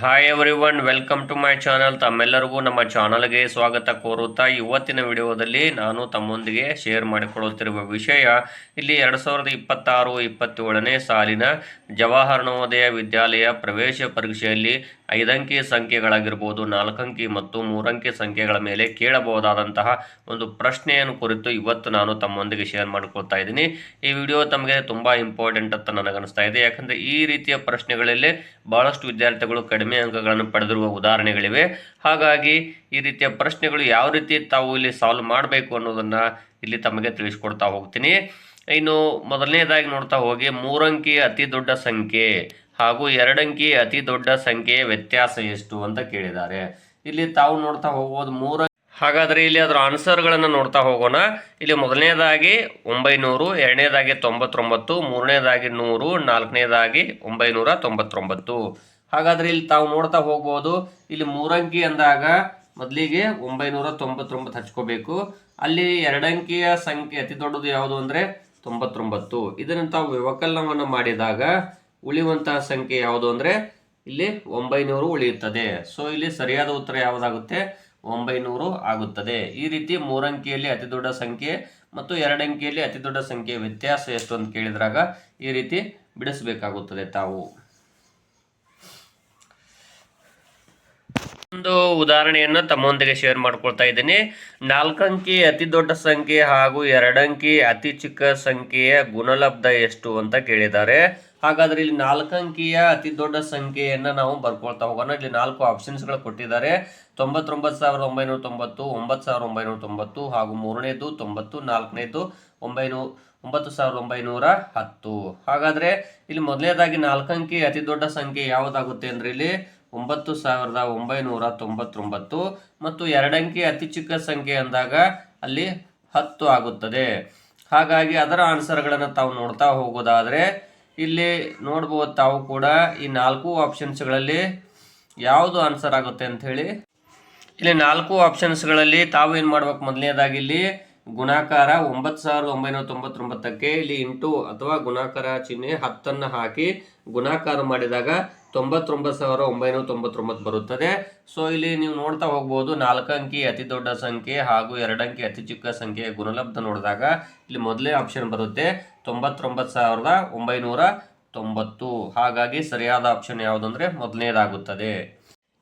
Hi everyone, welcome to my channel. ತಮ್ಮೆಲ್ಲರಿಗೂ ನಮ್ಮ ಚಾನಲ್ಗೆ ಸ್ವಾಗತ ಕೋರುತ್ತಾ ಇವತ್ತಿನ ವಿಡಿಯೋದಲ್ಲಿ ನಾನು ತಮ್ಮೊಂದಿಗೆ ಶೇರ್ ಮಾಡಿಕೊಳ್ಳುತ್ತಿರುವ ವಿಷಯ ಇಲ್ಲಿ 2026-27ನೇ ಸಾಲಿನ ಜವಾಹರ್ ನವೋದಯ ವಿದ್ಯಾಲಯ ಪ್ರವೇಶ ಪರೀಕ್ಷೆಯಲ್ಲಿ 5 ಅಂಕಿ ಸಂಖ್ಯೆಗಳಾಗಿರ್ಬೋದು, 4 ಅಂಕಿ ಮತ್ತು 3 ಅಂಕಿ ಸಂಖ್ಯೆಗಳ ಮೇಲೆ ಕೇಳಬಹುದಾದಂತಹ ಒಂದು ಪ್ರಶ್ನೆಯನ್ನು ಕುರಿತು ಇವತ್ತು ನಾನು ತಮ್ಮೊಂದಿಗೆ ಶೇರ್ ಮಾಡಿಕೊಳ್ತಾ ಇದ್ದೀನಿ. ಈ ವಿಡಿಯೋ ತಮಗೆ ತುಂಬ ಇಂಪಾರ್ಟೆಂಟ್ ಅಂತ ನನಗನ್ನಿಸ್ತಾ ಇದೆ. ಯಾಕಂದರೆ ಈ ರೀತಿಯ ಪ್ರಶ್ನೆಗಳಲ್ಲಿ ಬಹಳಷ್ಟು ವಿದ್ಯಾರ್ಥಿಗಳು ಕಡಿಮೆ ಅಂಕಗಳನ್ನು ಪಡೆದಿರುವ ಉದಾಹರಣೆಗಳಿವೆ. ಹಾಗಾಗಿ ಈ ರೀತಿಯ ಪ್ರಶ್ನೆಗಳು ಯಾವ ರೀತಿ ತಾವು ಇಲ್ಲಿ ಸಾಲ್ವ್ ಮಾಡಬೇಕು ಅನ್ನೋದನ್ನು ಇಲ್ಲಿ ತಮಗೆ ತಿಳಿಸ್ಕೊಡ್ತಾ ಹೋಗ್ತೀನಿ. ಇನ್ನು ಮೊದಲನೇದಾಗಿ ನೋಡ್ತಾ ಹೋಗಿ 3 ಅಂಕಿ ಅತಿ ದೊಡ್ಡ ಸಂಖ್ಯೆ ಹಾಗೂ 2 ಅಂಕಿ ಅತಿ ದೊಡ್ಡ ಸಂಖ್ಯೆಯ ವ್ಯತ್ಯಾಸ ಎಷ್ಟು ಅಂತ ಕೇಳಿದ್ದಾರೆ. ಇಲ್ಲಿ ತಾವು ನೋಡ್ತಾ ಹೋಗ್ಬೋದು 3. ಹಾಗಾದರೆ ಇಲ್ಲಿ ಅದರ ಆನ್ಸರ್ಗಳನ್ನು ನೋಡ್ತಾ ಹೋಗೋಣ. ಇಲ್ಲಿ ಮೊದಲನೇದಾಗಿ 900, ಎರಡನೇದಾಗಿ 99, ಮೂರನೇದಾಗಿ 100, ನಾಲ್ಕನೇದಾಗಿ 999. ಹಾಗಾದರೆ ಇಲ್ಲಿ ತಾವು ನೋಡ್ತಾ ಹೋಗ್ಬೋದು. ಇಲ್ಲಿ 3 ಅಂಕಿ ಅಂದಾಗ ಮೊದಲಿಗೆ 999 ಹಚ್ಕೋಬೇಕು. ಅಲ್ಲಿ 2 ಅಂಕಿಯ ಸಂಖ್ಯೆ ಅತಿ ದೊಡ್ಡದು ಯಾವುದು ಅಂದರೆ 99. ಇದನ್ನು ತಾವು ವ್ಯವಕಲನವನ್ನು ಮಾಡಿದಾಗ ಉಳಿಯುವಂತಹ ಸಂಖ್ಯೆ ಯಾವುದು ಅಂದರೆ ಇಲ್ಲಿ 900 ಉಳಿಯುತ್ತದೆ. ಸೊ ಇಲ್ಲಿ ಸರಿಯಾದ ಉತ್ತರ ಯಾವುದಾಗುತ್ತೆ? 900 ಆಗುತ್ತದೆ. ಈ ರೀತಿ 3 ಅಂಕಿಯಲ್ಲಿ ಅತಿ ದೊಡ್ಡ ಸಂಖ್ಯೆ ಮತ್ತು 2 ಅಂಕಿಯಲ್ಲಿ ಅತಿ ದೊಡ್ಡ ಸಂಖ್ಯೆ ವ್ಯತ್ಯಾಸ ಎಷ್ಟು ಅಂತ ಕೇಳಿದಾಗ ಈ ರೀತಿ ಬಿಡಿಸಬೇಕಾಗುತ್ತದೆ ತಾವು. ಒಂದು ಉದಾಹರಣೆಯನ್ನು ತಮ್ಮೊಂದಿಗೆ ಶೇರ್ ಮಾಡ್ಕೊಳ್ತಾ ಇದ್ದೀನಿ. 4 ಅಂಕಿ ಅತಿ ದೊಡ್ಡ ಸಂಖ್ಯೆ ಹಾಗೂ 2 ಅಂಕಿ ಅತಿ ಚಿಕ್ಕ ಸಂಖ್ಯೆಯ ಗುಣಲಬ್ಧ ಎಷ್ಟು ಅಂತ ಕೇಳಿದ್ದಾರೆ. ಹಾಗಾದ್ರೆ ಇಲ್ಲಿ 4 ಅಂಕಿಯ ಅತಿ ದೊಡ್ಡ ಸಂಖ್ಯೆಯನ್ನು ನಾವು ಬರ್ಕೊಳ್ತಾ ಹೋಗೋಣ. ಇಲ್ಲಿ 4 ಆಪ್ಷನ್ಸ್ಗಳು ಕೊಟ್ಟಿದ್ದಾರೆ. 99,990, 9,990 ಹಾಗೂ ಮೂರನೇದು 90, ನಾಲ್ಕನೇದು 9,910. ಹಾಗಾದ್ರೆ ಇಲ್ಲಿ ಮೊದಲನೇದಾಗಿ 4 ಅಂಕಿ ಅತಿ ದೊಡ್ಡ ಸಂಖ್ಯೆ ಯಾವುದಾಗುತ್ತೆ ಅಂದ್ರೆ ಇಲ್ಲಿ 9,999 ಮತ್ತು 2 ಅಂಕಿ ಅತಿ ಚಿಕ್ಕ ಸಂಖ್ಯೆ ಅಂದಾಗ ಅಲ್ಲಿ 10 ಆಗುತ್ತದೆ. ಹಾಗಾಗಿ ಅದರ ಆನ್ಸರ್ಗಳನ್ನು ತಾವು ನೋಡ್ತಾ ಹೋಗೋದಾದರೆ ಇಲ್ಲಿ ನೋಡ್ಬೋದು ತಾವು ಕೂಡ ಈ 4 ಆಪ್ಷನ್ಸ್ಗಳಲ್ಲಿ ಯಾವುದು ಆನ್ಸರ್ ಆಗುತ್ತೆ ಅಂತ ಹೇಳಿ. ಇಲ್ಲಿ 4 ಆಪ್ಷನ್ಸ್ಗಳಲ್ಲಿ ತಾವು ಏನು ಮಾಡ್ಬೇಕು? ಮೊದಲನೇದಾಗಿ ಇಲ್ಲಿ ಗುಣಾಕಾರ 9,999ಕ್ಕೆ ಇಲ್ಲಿ ಇಂಟು ಅಥವಾ ಗುಣಾಕಾರ ಚಿಹ್ನೆ 10 ಹಾಕಿ ಗುಣಾಕಾರ ಮಾಡಿದಾಗ 99,999 ಬರುತ್ತದೆ. ಸೊ ಇಲ್ಲಿ ನೀವು ನೋಡ್ತಾ ಹೋಗ್ಬೋದು 4 ಅಂಕಿ ಅತಿ ದೊಡ್ಡ ಸಂಖ್ಯೆ ಹಾಗೂ 2 ಅಂಕಿ ಅತಿ ಚಿಕ್ಕ ಸಂಖ್ಯೆಯ ಗುಣಲಬ್ಧ ನೋಡಿದಾಗ ಇಲ್ಲಿ ಮೊದಲೇ ಆಪ್ಷನ್ ಬರುತ್ತೆ 99,990. ಹಾಗಾಗಿ ಸರಿಯಾದ ಆಪ್ಷನ್ ಯಾವುದು ಅಂದರೆ ಮೊದಲನೇದಾಗುತ್ತದೆ.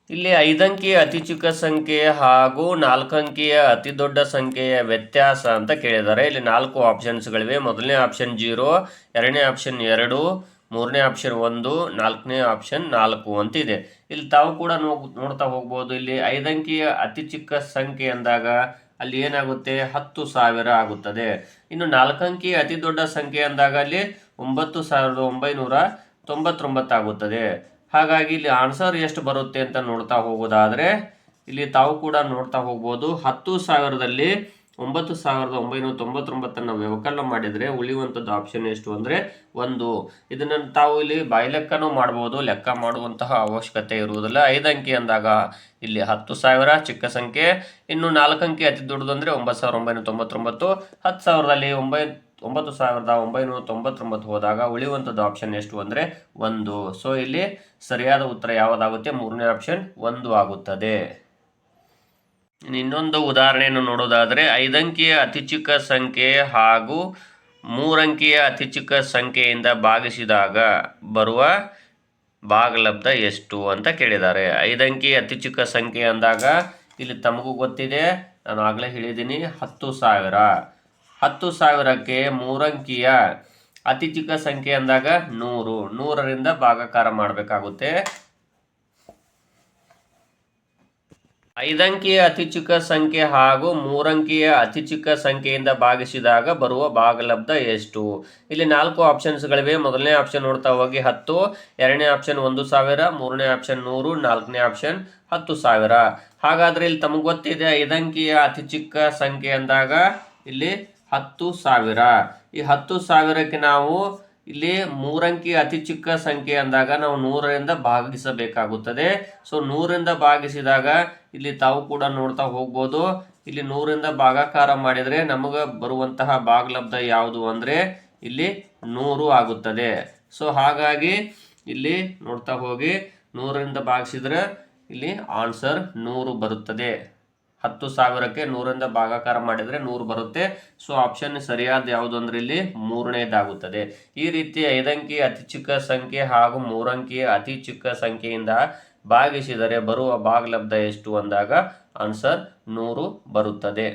ಇಲ್ಲಿ 5 ಅಂಕಿಯ ಅತಿ ಚಿಕ್ಕ ಸಂಖ್ಯೆ ಹಾಗೂ 4 ಅಂಕಿಯ ಅತಿ ದೊಡ್ಡ ಸಂಖ್ಯೆಯ ವ್ಯತ್ಯಾಸ ಅಂತ ಕೇಳಿದ್ದಾರೆ. ಇಲ್ಲಿ 4 ಆಪ್ಷನ್ಸ್ಗಳಿವೆ. ಮೊದಲನೇ ಆಪ್ಷನ್ 0, ಎರಡನೇ ಆಪ್ಷನ್ 2, ಮೂರನೇ ಆಪ್ಷನ್ 1, ನಾಲ್ಕನೇ ಆಪ್ಷನ್ 4 ಅಂತಿದೆ. ಇಲ್ಲಿ ತಾವು ಕೂಡ ನೋಡ್ತಾ ಹೋಗ್ಬೋದು. ಇಲ್ಲಿ 5 ಅಂಕಿಯ ಅತಿ ಚಿಕ್ಕ ಸಂಖ್ಯೆ ಅಂದಾಗ ಅಲ್ಲಿ ಏನಾಗುತ್ತೆ? 10,000 ಆಗುತ್ತದೆ. ಇನ್ನು 4 ಅಂಕಿಯ ಅತಿ ದೊಡ್ಡ ಸಂಖ್ಯೆ ಅಂದಾಗ ಅಲ್ಲಿ 9,999 ಆಗುತ್ತದೆ. ಹಾಗಾಗಿ ಇಲ್ಲಿ ಆನ್ಸರ್ ಎಷ್ಟು ಬರುತ್ತೆ ಅಂತ ನೋಡ್ತಾ ಹೋಗೋದಾದರೆ ಇಲ್ಲಿ ತಾವು ಕೂಡ ನೋಡ್ತಾ ಹೋಗ್ಬೋದು. 10,000ದಲ್ಲಿ 9,999 ವ್ಯವಕಲನ ಮಾಡಿದರೆ ಉಳಿಯುವಂಥದ್ದು ಆಪ್ಷನ್ ಎಷ್ಟು ಅಂದರೆ 1. ಇದನ್ನು ತಾವು ಇಲ್ಲಿ ಬಾಯ್ಲೆಕ್ಕನೂ ಮಾಡ್ಬೋದು, ಲೆಕ್ಕ ಮಾಡುವಂತಹ ಅವಶ್ಯಕತೆ ಇರುವುದಿಲ್ಲ. 5 ಅಂಕಿ ಅಂದಾಗ ಇಲ್ಲಿ 10,000 ಚಿಕ್ಕ ಸಂಖ್ಯೆ, ಇನ್ನು 4 ಅಂಕಿ ಅತಿ ದೊಡ್ಡದು ಅಂದರೆ 9,999. 10,000ದಲ್ಲಿ 9,999 ಹೋದಾಗ ಉಳಿಯುವಂಥದ್ದು ಆಪ್ಷನ್ ಎಷ್ಟು ಅಂದರೆ 1. ಸೊ ಇಲ್ಲಿ ಸರಿಯಾದ ಉತ್ತರ ಯಾವುದಾಗುತ್ತೆ? ಮೂರನೇ ಆಪ್ಷನ್ 1 ಆಗುತ್ತದೆ. ಇನ್ನೊಂದು ಉದಾಹರಣೆಯನ್ನು ನೋಡೋದಾದರೆ 5 ಅಂಕಿಯ ಅತಿ ಚಿಕ್ಕ ಸಂಖ್ಯೆ ಹಾಗೂ 3 ಅಂಕಿಯ ಅತಿ ಚಿಕ್ಕ ಸಂಖ್ಯೆಯಿಂದ ಭಾಗಿಸಿದಾಗ ಬರುವ ಭಾಗಲಬ್ಧ ಎಷ್ಟು ಅಂತ ಕೇಳಿದ್ದಾರೆ. 5 ಅಂಕಿ ಅತಿ ಚಿಕ್ಕ ಸಂಖ್ಯೆ ಅಂದಾಗ ಇಲ್ಲಿ ತಮಗೂ ಗೊತ್ತಿದೆ, ನಾನು ಆಗಲೇ ಹೇಳಿದ್ದೀನಿ 10,000. 10,000ಕ್ಕೆ 3 ಅಂಕಿಯ ಅತಿ ಚಿಕ್ಕ ಸಂಖ್ಯೆ ಅಂದಾಗ 100. 100ರಿಂದ ಭಾಗಾಕಾರ ಮಾಡಬೇಕಾಗುತ್ತೆ. 5 ಅಂಕಿಯ ಅತಿ ಚಿಕ್ಕ ಸಂಖ್ಯೆ ಹಾಗೂ 3 ಅಂಕಿಯ ಅತಿ ಚಿಕ್ಕ ಸಂಖ್ಯೆಯಿಂದ ಭಾಗಿಸಿದಾಗ ಬರುವ ಭಾಗಲಬ್ಧ ಎಷ್ಟು? ಇಲ್ಲಿ 4 ಆಪ್ಷನ್ಸ್ಗಳಿವೆ. ಮೊದಲನೇ ಆಪ್ಷನ್ ನೋಡ್ತಾ ಹೋಗಿ 10, ಎರಡನೇ ಆಪ್ಷನ್ 1,000, ಮೂರನೇ ಆಪ್ಷನ್ 100, ನಾಲ್ಕನೇ ಆಪ್ಷನ್ 10,000. ಹಾಗಾದರೆ ಇಲ್ಲಿ ತಮಗೆ ಗೊತ್ತಿದೆ 5 ಅಂಕಿಯ ಅತಿ ಚಿಕ್ಕ ಸಂಖ್ಯೆ ಅಂದಾಗ ಇಲ್ಲಿ 10,000. ಈ 10,000ಕ್ಕೆ ನಾವು ಇಲ್ಲಿ 3 ಅಂಕಿ ಅತಿ ಚಿಕ್ಕ ಸಂಖ್ಯೆ ಅಂದಾಗ ನಾವು 100ರಿಂದ ಭಾಗಿಸಬೇಕಾಗುತ್ತದೆ. ಸೊ 100ರಿಂದ ಭಾಗಿಸಿದಾಗ ಇಲ್ಲಿ ತಾವು ಕೂಡ ನೋಡ್ತಾ ಹೋಗ್ಬೋದು. ಇಲ್ಲಿ 100ರಿಂದ ಭಾಗಾಕಾರ ಮಾಡಿದರೆ ನಮಗೆ ಬರುವಂತಹ ಭಾಗಲಬ್ಧ ಯಾವುದು ಅಂದರೆ ಇಲ್ಲಿ 100 ಆಗುತ್ತದೆ. ಸೊ ಹಾಗಾಗಿ ಇಲ್ಲಿ ನೋಡ್ತಾ ಹೋಗಿ 100ರಿಂದ ಭಾಗಿಸಿದರೆ ಇಲ್ಲಿ ಆನ್ಸರ್ 100 ಬರುತ್ತದೆ. 10,000ಕ್ಕೆ 100ರಿಂದ ಭಾಗಾಕಾರ ಮಾಡಿದರೆ 100 ಬರುತ್ತೆ. ಸೊ ಆಪ್ಷನ್ ಸರಿಯಾದ ಯಾವುದು ಅಂದರೆ ಇಲ್ಲಿ 3ನೇದಾಗುತ್ತದೆ. ಈ ರೀತಿ 5 ಅಂಕಿಯ ಅತಿ ಚಿಕ್ಕ ಸಂಖ್ಯೆ ಹಾಗೂ 3 ಅಂಕಿಯ ಅತಿ ಚಿಕ್ಕ ಸಂಖ್ಯೆಯಿಂದ ಭಾಗಿಸಿದರೆ ಬರುವ ಭಾಗಲಬ್ಧ ಎಷ್ಟು ಅಂದಾಗ ಆನ್ಸರ್ 100 ಬರುತ್ತದೆ.